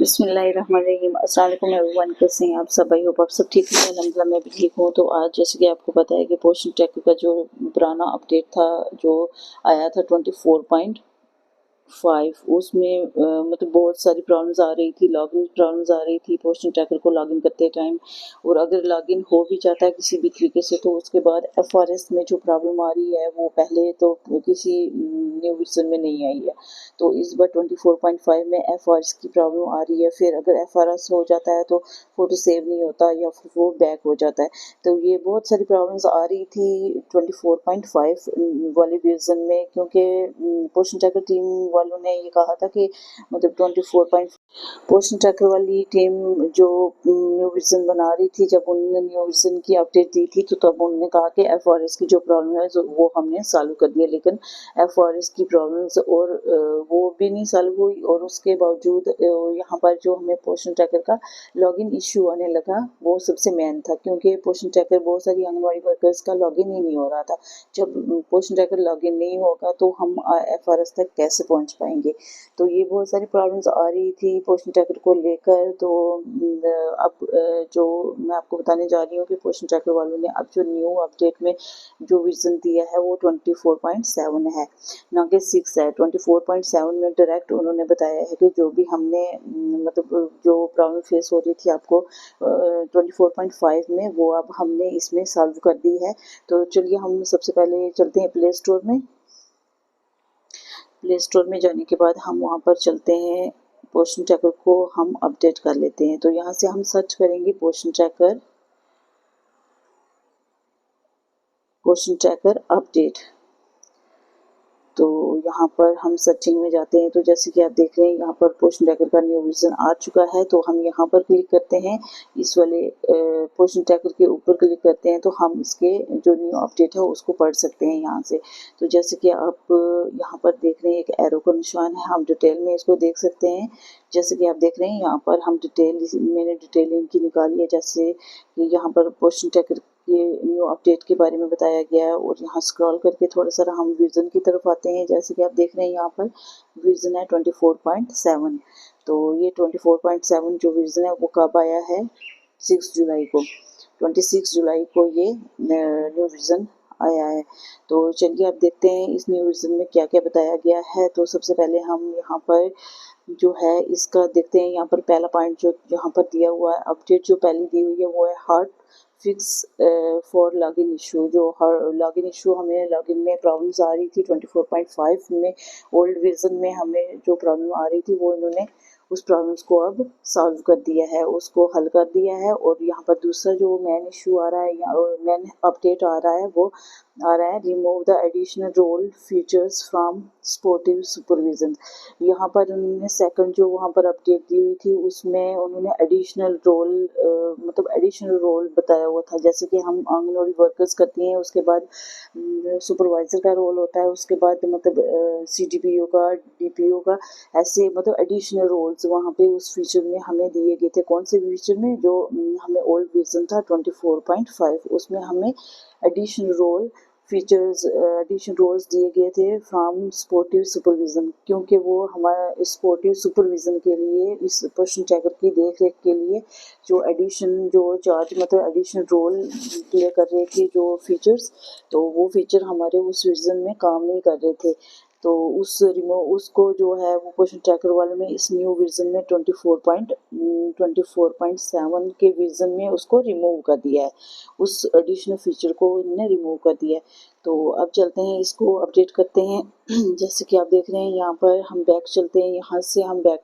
बिस्मिल्लाहिर्रहमानिर्रहीम। अस्सलाम वालेकुम एवरीवन, कैसे हैं आप सब? आई होप आप सब ठीक हैं। अल्हम्दुलिल्लाह मैं भी ठीक हूँ। तो आज जैसे कि आपको पता है कि पोर्शन ट्रैकर का जो पुराना अपडेट था, जो आया था 24.5, उसमें मतलब बहुत सारी प्रॉब्लम्स आ रही थी, लॉगिन प्रॉब्लम्स आ रही थी पोर्शन ट्रैकर को लॉगिन करते टाइम। और अगर लॉगिन हो भी जाता है किसी भी तरीके से, तो उसके बाद एफआरएस में जो प्रॉब्लम आ रही है वो पहले तो किसी न्यू वर्जन में नहीं आई है। तो इस बार 24.5 में एफआरएस की प्रॉब्लम आ रही है। फिर अगर एफआरएस हो जाता है तो फ़ोटो सेव नहीं होता या फिर वो बैक हो जाता है। तो ये बहुत सारी प्रॉब्लम्स आ रही थी 24.5 वाले वर्जन में, क्योंकि पोर्शन ट्रैकर टीम वालों ने ये कहा था कि मतलब 24. पोर्शन ट्रैकर वाली टीम जो न्यू वर्जन बना रही थी, जब उन्होंने न्यू वर्जन की अपडेट दी थी तो तब उन्होंने कहा कि एफआरएस की जो प्रॉब्लम है वो हमने सॉल्व कर दिया। लेकिन एफआरएस की प्रॉब्लम्स और वो भी नहीं सॉल्व हुई, और उसके बावजूद यहाँ पर जो हमें पोर्शन ट्रैकर का लॉगिन इशू आने लगा वो सबसे मेन था, क्योंकि पोर्शन ट्रैकर बहुत सारी आंगनवाड़ी वर्कर्स का लॉगिन ही नहीं हो रहा था। जब पोर्शन ट्रैकर लॉगिन नहीं होगा तो हम एफआरएस तक कैसे पहुँच पाएंगे? तो ये बहुत सारी प्रॉब्लम्स आ रही थी पोर्शन ट्रैकर को लेकर। तो अब जो मैं आपको बताने जा रही हूँ कि पोर्शन ट्रैकर वालों ने अब जो न्यू अपडेट में जो वर्जन दिया है वो 24.7 है, ना कि 6 है। 24.7 में डायरेक्ट उन्होंने बताया है कि जो भी हमने मतलब जो प्रॉब्लम फेस हो रही थी आपको 24.5 में, वो अब हमने इसमें सॉल्व कर दी है। तो चलिए हम सबसे पहले चलते हैं प्ले स्टोर में। प्ले स्टोर में जाने के बाद हम वहाँ पर चलते हैं, पोर्शन ट्रैकर को हम अपडेट कर लेते हैं। तो यहाँ से हम सर्च करेंगे पोर्शन ट्रैकर अपडेट। तो यहाँ पर हम सर्चिंग में जाते हैं। तो जैसे कि आप देख रहे हैं यहाँ पर पोर्शन ट्रैकर का न्यू वर्जन आ चुका है। तो हम यहाँ पर क्लिक करते हैं, इस वाले पोर्शन ट्रैकर के ऊपर क्लिक करते हैं, तो हम इसके जो न्यू अपडेट है उसको पढ़ सकते हैं यहाँ से। तो जैसे कि आप यहाँ पर देख रहे हैं एक एरो का निशान है, हम डिटेल में इसको देख सकते हैं। जैसे कि आप देख रहे हैं यहाँ पर हम मैंने डिटेल इनकी निकाली है। जैसे कि यहाँ पर पोर्शन ट्रैकर ये न्यू अपडेट के बारे में बताया गया है। और यहाँ स्क्रॉल करके थोड़ा सा हम वर्जन की तरफ आते हैं। जैसे कि आप देख रहे हैं यहाँ पर वर्जन है 24.7। तो ये 24.7 जो वर्जन है वो कब आया है? 6 जुलाई को। 26 जुलाई को ये न्यू वर्जन आया है। तो चलिए आप देखते हैं इस न्यू वर्जन में क्या क्या बताया गया है। तो सबसे पहले हम यहाँ पर जो है इसका देखते हैं। यहाँ पर पहला पॉइंट जो यहाँ पर दिया हुआ है, अपडेट जो पहली दी हुई है वो है hard fix for login issue. जो लॉगिन इशू हमें लॉगिन में प्रॉब्लम्स आ रही थी 24.5 में, ओल्ड वर्जन में हमें जो प्रॉब्लम आ रही थी वो इन्होंने उस प्रॉब्लम्स को अब सॉल्व कर दिया है, उसको हल कर दिया है। और यहाँ पर दूसरा जो मेन इशू आ रहा है या मेन अपडेट आ रहा है वो आ रहा है remove the additional role features from sportive supervision. यहाँ पर उन्होंने सेकंड जो वहाँ पर अपडेट दी हुई थी उसमें उन्होंने एडिशनल रोल मतलब एडिशनल रोल बताया हुआ था। जैसे कि हम आंगनवाड़ी वर्कर्स करती हैं, उसके बाद सुपरवाइज़र का रोल होता है, उसके बाद मतलब सीडीपीओ का, डीपीओ का, ऐसे मतलब एडिशनल रोल्स वहाँ पे उस फीचर में हमें दिए गए थे। कौन से फीचर में? जो हमें ओल्ड वर्जन था 24.5, उसमें हमें additional role features additional roles दिए गए थे फ्रॉम स्पोर्टिव सुपरविज़न, क्योंकि वो हमारा स्पोर्टिव सुपरविज़न के लिए, इस पोर्शन ट्रैकर की देख रेख के लिए जो एडिशन जो चार्ज मतलब एडिशनल रोल प्ले कर रहे थे जो फीचर्स, तो वो फीचर हमारे उस वर्जन में काम नहीं कर रहे थे। तो उसको जो है वो पोर्शन ट्रैकर वाले में इस न्यू वर्जन में 24.7 के वर्जन में उसको रिमूव कर दिया है, उस एडिशनल फीचर को उन्होंने रिमूव कर दिया है। तो अब चलते हैं इसको अपडेट करते हैं। जैसे कि आप देख रहे हैं यहाँ पर हम बैक चलते हैं, यहाँ से हम बैक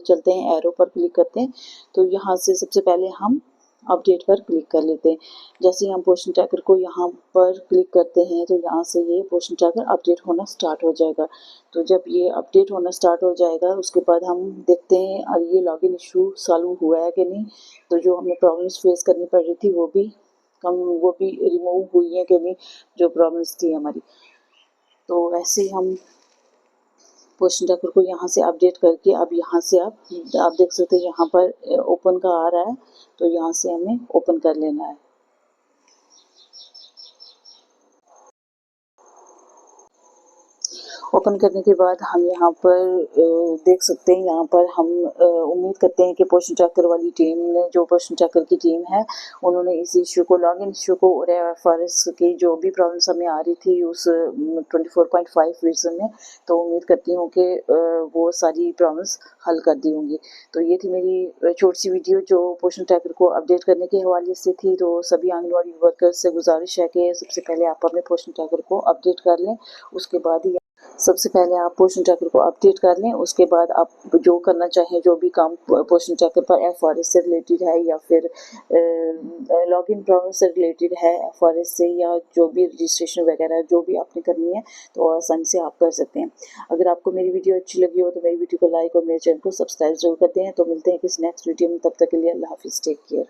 चलते हैं, एरो पर क्लिक करते हैं। तो यहाँ से सबसे पहले हम अपडेट पर क्लिक कर लेते हैं। जैसे ही हम पोर्शन ट्रैकर को यहाँ पर क्लिक करते हैं तो यहाँ से ये पोर्शन ट्रैकर अपडेट होना स्टार्ट हो जाएगा। तो जब ये अपडेट होना स्टार्ट हो जाएगा उसके बाद हम देखते हैं ये लॉगिन इशू सॉल्व हुआ है कि नहीं। तो जो हमें प्रॉब्लम्स फेस करनी पड़ रही थी वो भी रिमूव हुई है कि नहीं, जो प्रॉब्लम्स थी हमारी। तो वैसे ही हम पोर्शन ट्रैकर को यहाँ से अपडेट करके अब यहाँ से आप देख सकते हैं यहाँ पर ओपन का आ रहा है, तो यहाँ से हमें ओपन कर लेना है। ओपन करने के बाद हम यहाँ पर देख सकते हैं, यहाँ पर हम उम्मीद करते हैं कि पोषण ट्रैकर वाली टीम ने, जो पोषण ट्रैकर की टीम है, उन्होंने इस इशू को, लॉगिन इशू को और एफआरएस की जो भी प्रॉब्लम्स हमें आ रही थी उस 24.5 वर्जन में, तो उम्मीद करती हूँ कि वो सारी प्रॉब्लम्स हल कर दी होंगी। तो ये थी मेरी छोटी सी वीडियो जो पोषण ट्रैकर को अपडेट करने के हवाले से थी। तो सभी आंगनवाड़ी वर्कर्स से गुजारिश है कि सबसे पहले आप अपने पोषण ट्रैकर को अपडेट कर लें, उसके बाद ही सबसे पहले आप पोषण ट्रैकर को अपडेट कर लें, उसके बाद आप जो करना चाहें, जो भी काम पोषण ट्रैकर पर एफआरएस से रिलेटेड है या फिर लॉगिन प्रॉब्लम से रिलेटेड है एफआरएस से, या जो भी रजिस्ट्रेशन वगैरह जो भी आपने करनी है, तो आसानी से आप कर सकते हैं। अगर आपको मेरी वीडियो अच्छी लगी हो तो मेरी वीडियो को लाइक और मेरे चैनल को सब्सक्राइब जरूर करते हैं। तो मिलते हैं किसी नेक्स्ट वीडियो में, तब तक के लिए अल्लाह हाफिज़, टेक केयर।